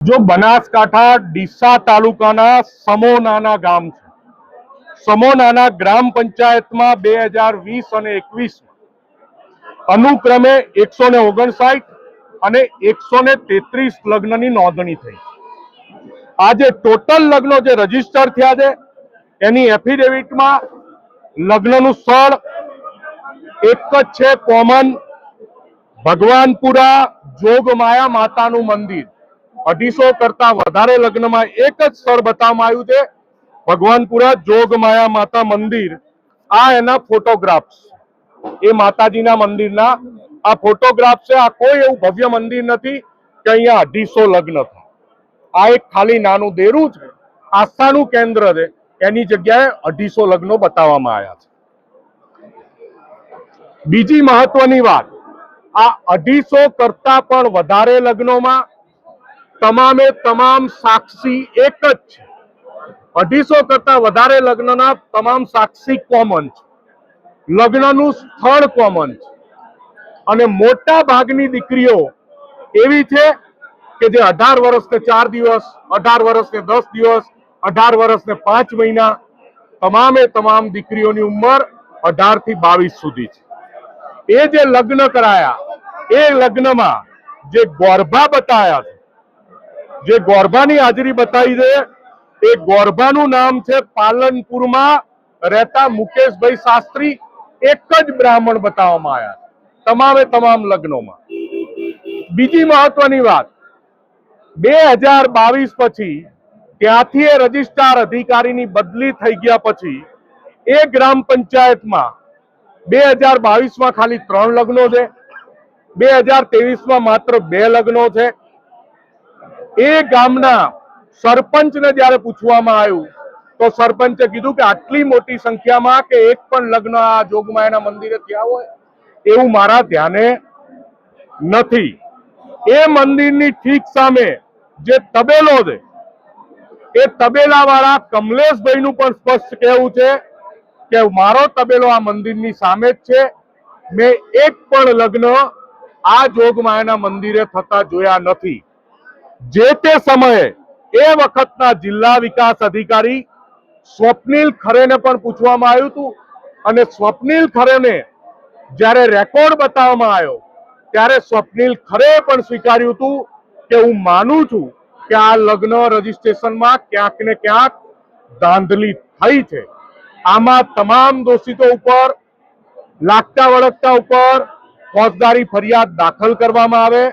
जो बनासकांठा ડીસા तालुकाना समोनाना गाम है। समोनाना ग्राम पंचायत में 2020 અને 21 अनुक्रमे 159 અને 133 લગ્નની નોંધણી થઈ। આજે ટોટલ લગ્નો જે રજીસ્ટર થયા છે એની એફિડેવિટમાં લગ્નનું સ્થળ એક જ છે, કોમન ભગવાનપુરા જોગમાયા માતાનું મંદિર। 250 કરતા વધારે લગ્નમાં એક જ સ્થળ બતાવવામાં આવ્યું છે, ભગવાનપુરા જોગમાયા માતા મંદિર। આ એના ફોટોગ્રાફ્સ, એ માતાજીના મંદિરના આ ફોટોગ્રાફ છે। આ કોઈ એવું ભવ્ય મંદિર નથી કે અહીંયા 250 લગ્ન થાય। આ એક ખાલી નાનું દેરું છે, આસ્થાનું કેન્દ્ર છે, એની જગ્યાએ 250 લગ્નો બતાવવામાં આવ્યા છે। બીજી મહત્વની વાત, આ 250 કરતા પણ વધારે લગ્નોમાં તમામે તમામ સાક્ષી એક જ છે। 250 કરતા વધારે લગ્નના તમામ સાક્ષી કોમન છે, લગ્નનું સ્થળ કોમન છે અને મોટા ભાગની દીકરીઓ એવી છે કે જે 18 વર્ષને 4 દિવસ, 18 વર્ષને 10 દિવસ, 18 વર્ષને 5 મહિના, તમામે તમામ દીકરીઓની ઉંમર 18 થી 22 સુધી છે। એ જે લગ્ન કરાયા એ લગ્નમાં જે ગોરભા બતાયા છે, જે ગોરભાની હાજરી બતાવી છે, એ ગોરભાનું નામ છે પાલનપુરમાં રહેતા મુકેશભાઈ શાસ્ત્રી। એક જ બ્રાહ્મણ બતાવવામાં આવ્યા તમામે તમામ લગ્નોમાં। બીજી મહત્વની વાત, 2022 પછી ત્યાંથી એ રજિસ્ટ્રાર અધિકારીની બદલી થઈ ગયા પછી એ ગ્રામ પંચાયતમાં 2022 માં ખાલી 3 લગ્નો છે, 2023 માં માત્ર 2 લગ્નો છે। એ ગામના સરપંચને જ્યારે પૂછવામાં આવ્યું તો સરપંચે કીધું કે આટલી મોટી સંખ્યામાં કે એક પણ લગ્ન આ જોગમાયાના મંદિરે થયા હોય એવું મારા ધ્યાને નથી। એ મંદિરની ઠીક સામે જે તબેલો છે એ તબેલાવાળા કમલેશભાઈનું પણ સ્પષ્ટ કહેવું છે કે મારો તબેલો આ મંદિરની સામે જ છે, મેં એક પણ લગ્ન આ જોગમાયાના મંદિરે થતા જોયા નથી। જે તે સમયે એ વખતના જિલ્લા વિકાસ અધિકારી સ્વપ્નિલ ખરેને પણ પૂછવામાં આવ્યું હતું અને સ્વપ્નિલ ખરેને જ્યારે રેકોર્ડ બતાવવામાં આવ્યો ત્યારે સ્વપ્નિલ ખરે પણ સ્વીકાર્યું હતું કે હું માનું છું કે આ લગ્ન રજીસ્ટ્રેશનમાં ક્યાંક ને ક્યાંક ધાંધલી થઈ છે। આમાં તમામ દોષિતો ઉપર લાગતા વળગતા ઉપર ફોજદારી ફરિયાદ દાખલ કરવામાં આવે।